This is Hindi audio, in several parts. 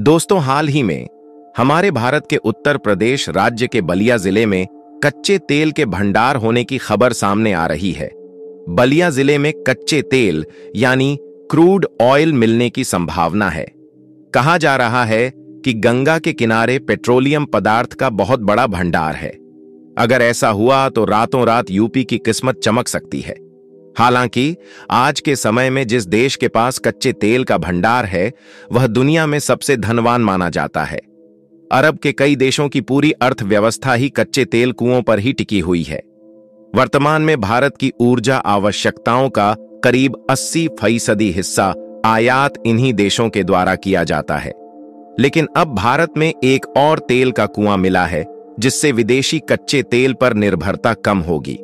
दोस्तों, हाल ही में हमारे भारत के उत्तर प्रदेश राज्य के बलिया जिले में कच्चे तेल के भंडार होने की खबर सामने आ रही है। बलिया जिले में कच्चे तेल यानी क्रूड ऑयल मिलने की संभावना है। कहा जा रहा है कि गंगा के किनारे पेट्रोलियम पदार्थ का बहुत बड़ा भंडार है। अगर ऐसा हुआ तो रातों रात यूपी की किस्मत चमक सकती है। हालांकि आज के समय में जिस देश के पास कच्चे तेल का भंडार है, वह दुनिया में सबसे धनवान माना जाता है। अरब के कई देशों की पूरी अर्थव्यवस्था ही कच्चे तेल कुओं पर ही टिकी हुई है। वर्तमान में भारत की ऊर्जा आवश्यकताओं का करीब 80% हिस्सा आयात इन्हीं देशों के द्वारा किया जाता है। लेकिन अब भारत में एक और तेल का कुआं मिला है, जिससे विदेशी कच्चे तेल पर निर्भरता कम होगी।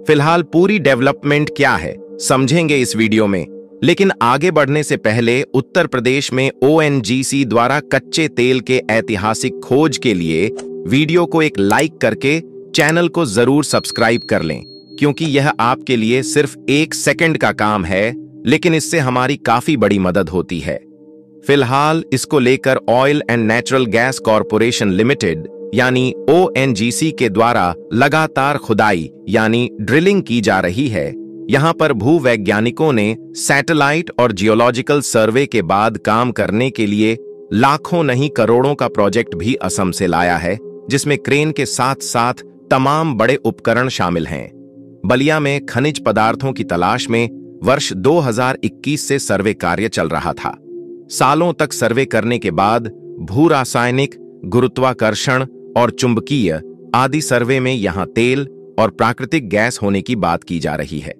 फिलहाल पूरी डेवलपमेंट क्या है, समझेंगे इस वीडियो में। लेकिन आगे बढ़ने से पहले उत्तर प्रदेश में ONGC द्वारा कच्चे तेल के ऐतिहासिक खोज के लिए वीडियो को एक लाइक करके चैनल को जरूर सब्सक्राइब कर लें, क्योंकि यह आपके लिए सिर्फ 1 सेकंड का काम है, लेकिन इससे हमारी काफी बड़ी मदद होती है। फिलहाल इसको लेकर oil and natural gas corporation limited यानी ONGC के द्वारा लगातार खुदाई यानी ड्रिलिंग की जा रही है। यहां पर भूवैज्ञानिकों ने सैटेलाइट और जियोलॉजिकल सर्वे के बाद काम करने के लिए लाखों नहीं करोड़ों का प्रोजेक्ट भी असम से लाया है, जिसमें क्रेन के साथ साथ तमाम बड़े उपकरण शामिल हैं। बलिया में खनिज पदार्थों की तलाश में वर्ष 2021 से सर्वे कार्य चल रहा था। सालों तक सर्वे करने के बाद भू रासायनिक, गुरुत्वाकर्षण और चुंबकीय आदि सर्वे में यहां तेल और प्राकृतिक गैस होने की बात की जा रही है।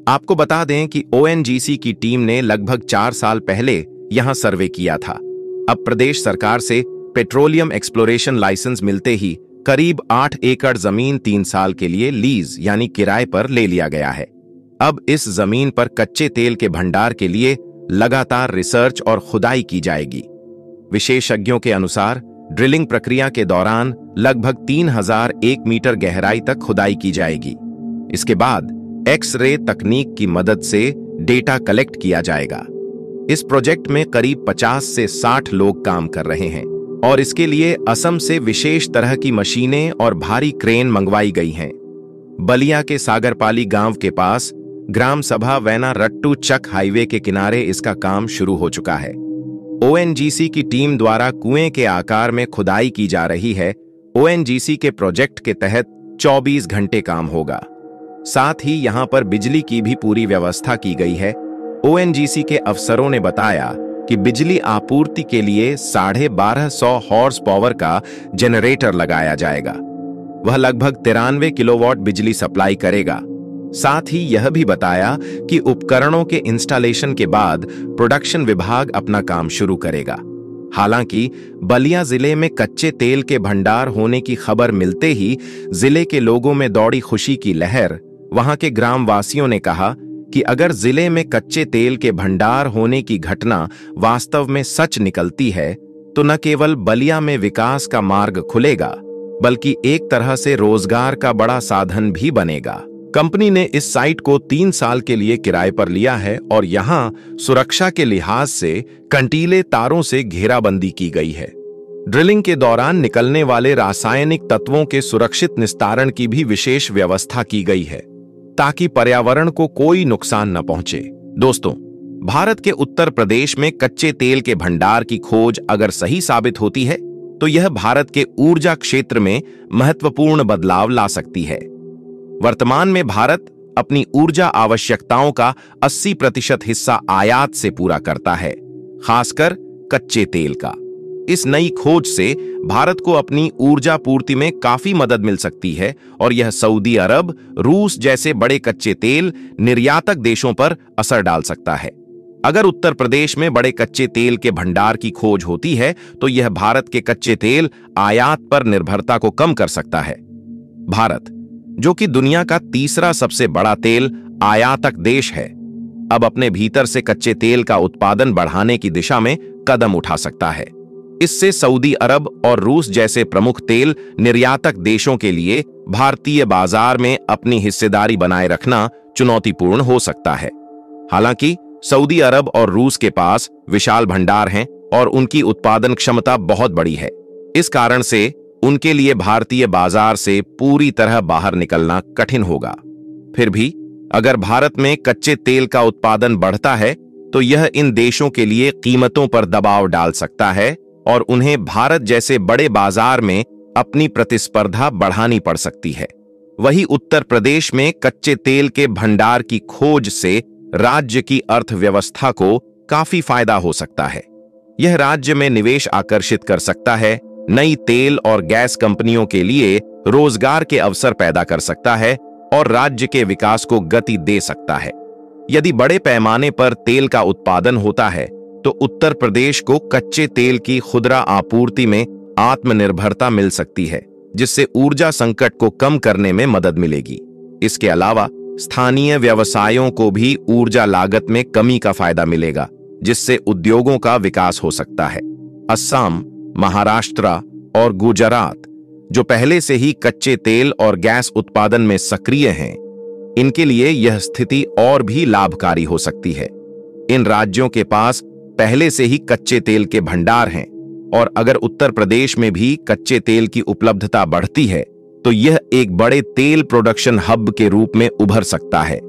आपको बता दें कि ONGC की टीम ने लगभग 4 साल पहले यहां सर्वे किया था। अब प्रदेश सरकार से पेट्रोलियम एक्सप्लोरेशन लाइसेंस मिलते ही करीब 8 एकड़ जमीन 3 साल के लिए लीज यानी किराए पर ले लिया गया है। अब इस जमीन पर कच्चे तेल के भंडार के लिए लगातार रिसर्च और खुदाई की जाएगी। विशेषज्ञों के अनुसार ड्रिलिंग प्रक्रिया के दौरान लगभग 3001 मीटर गहराई तक खुदाई की जाएगी। इसके बाद एक्स-रे तकनीक की मदद से डेटा कलेक्ट किया जाएगा। इस प्रोजेक्ट में करीब 50 से 60 लोग काम कर रहे हैं और इसके लिए असम से विशेष तरह की मशीनें और भारी क्रेन मंगवाई गई हैं। बलिया के सागरपाली गांव के पास ग्राम सभा वैना रट्टू चक हाईवे के किनारे इसका काम शुरू हो चुका है। ONGC की टीम द्वारा कुएं के आकार में खुदाई की जा रही है। ONGC के प्रोजेक्ट के तहत 24 घंटे काम होगा। साथ ही यहां पर बिजली की भी पूरी व्यवस्था की गई है। ONGC के अफसरों ने बताया कि बिजली आपूर्ति के लिए 1250 हॉर्स पावर का जनरेटर लगाया जाएगा। वह लगभग 93 किलोवाट बिजली सप्लाई करेगा। साथ ही यह भी बताया कि उपकरणों के इंस्टॉलेशन के बाद प्रोडक्शन विभाग अपना काम शुरू करेगा। हालांकि बलिया जिले में कच्चे तेल के भंडार होने की खबर मिलते ही जिले के लोगों में दौड़ी खुशी की लहर। वहां के ग्रामवासियों ने कहा कि अगर जिले में कच्चे तेल के भंडार होने की घटना वास्तव में सच निकलती है, तो न केवल बलिया में विकास का मार्ग खुलेगा, बल्कि एक तरह से रोजगार का बड़ा साधन भी बनेगा। कंपनी ने इस साइट को 3 साल के लिए किराए पर लिया है और यहां सुरक्षा के लिहाज से कंटीले तारों से घेराबंदी की गई है। ड्रिलिंग के दौरान निकलने वाले रासायनिक तत्वों के सुरक्षित निस्तारण की भी विशेष व्यवस्था की गई है, ताकि पर्यावरण को कोई नुकसान न पहुंचे। दोस्तों, भारत के उत्तर प्रदेश में कच्चे तेल के भंडार की खोज अगर सही साबित होती है, तो यह भारत के ऊर्जा क्षेत्र में महत्वपूर्ण बदलाव ला सकती है। वर्तमान में भारत अपनी ऊर्जा आवश्यकताओं का 80% हिस्सा आयात से पूरा करता है, खासकर कच्चे तेल का। इस नई खोज से भारत को अपनी ऊर्जा पूर्ति में काफी मदद मिल सकती है और यह सऊदी अरब, रूस जैसे बड़े कच्चे तेल निर्यातक देशों पर असर डाल सकता है। अगर उत्तर प्रदेश में बड़े कच्चे तेल के भंडार की खोज होती है, तो यह भारत के कच्चे तेल आयात पर निर्भरता को कम कर सकता है। भारत, जो कि दुनिया का तीसरा सबसे बड़ा तेल आयातक देश है, अब अपने भीतर से कच्चे तेल का उत्पादन बढ़ाने की दिशा में कदम उठा सकता है। इससे सऊदी अरब और रूस जैसे प्रमुख तेल निर्यातक देशों के लिए भारतीय बाजार में अपनी हिस्सेदारी बनाए रखना चुनौतीपूर्ण हो सकता है। हालांकि सऊदी अरब और रूस के पास विशाल भंडार हैं, और उनकी उत्पादन क्षमता बहुत बड़ी है। इस कारण से उनके लिए भारतीय बाजार से पूरी तरह बाहर निकलना कठिन होगा। फिर भी अगर भारत में कच्चे तेल का उत्पादन बढ़ता है तो यह इन देशों के लिए कीमतों पर दबाव डाल सकता है और उन्हें भारत जैसे बड़े बाजार में अपनी प्रतिस्पर्धा बढ़ानी पड़ सकती है। वहीं उत्तर प्रदेश में कच्चे तेल के भंडार की खोज से राज्य की अर्थव्यवस्था को काफी फायदा हो सकता है। यह राज्य में निवेश आकर्षित कर सकता है, नई तेल और गैस कंपनियों के लिए रोजगार के अवसर पैदा कर सकता है और राज्य के विकास को गति दे सकता है। यदि बड़े पैमाने पर तेल का उत्पादन होता है तो उत्तर प्रदेश को कच्चे तेल की खुदरा आपूर्ति में आत्मनिर्भरता मिल सकती है, जिससे ऊर्जा संकट को कम करने में मदद मिलेगी। इसके अलावा स्थानीय व्यवसायों को भी ऊर्जा लागत में कमी का फायदा मिलेगा, जिससे उद्योगों का विकास हो सकता है। असम, महाराष्ट्र और गुजरात, जो पहले से ही कच्चे तेल और गैस उत्पादन में सक्रिय हैं, इनके लिए यह स्थिति और भी लाभकारी हो सकती है। इन राज्यों के पास पहले से ही कच्चे तेल के भंडार हैं और अगर उत्तर प्रदेश में भी कच्चे तेल की उपलब्धता बढ़ती है तो यह एक बड़े तेल प्रोडक्शन हब के रूप में उभर सकता है।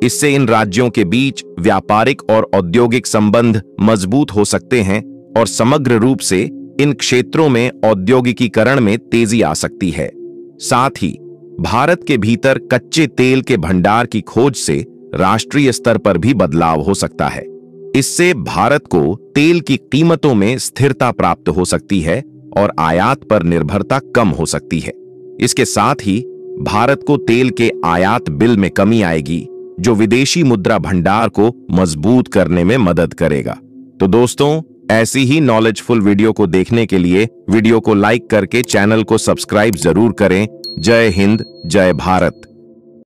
इससे इन राज्यों के बीच व्यापारिक और औद्योगिक संबंध मजबूत हो सकते हैं और समग्र रूप से इन क्षेत्रों में औद्योगिकीकरण में तेजी आ सकती है। साथ ही भारत के भीतर कच्चे तेल के भंडार की खोज से राष्ट्रीय स्तर पर भी बदलाव हो सकता है। इससे भारत को तेल की कीमतों में स्थिरता प्राप्त हो सकती है और आयात पर निर्भरता कम हो सकती है। इसके साथ ही भारत को तेल के आयात बिल में कमी आएगी, जो विदेशी मुद्रा भंडार को मजबूत करने में मदद करेगा। तो दोस्तों, ऐसी ही नॉलेजफुल वीडियो को देखने के लिए वीडियो को लाइक करके चैनल को सब्सक्राइब जरूर करें। जय हिंद, जय भारत।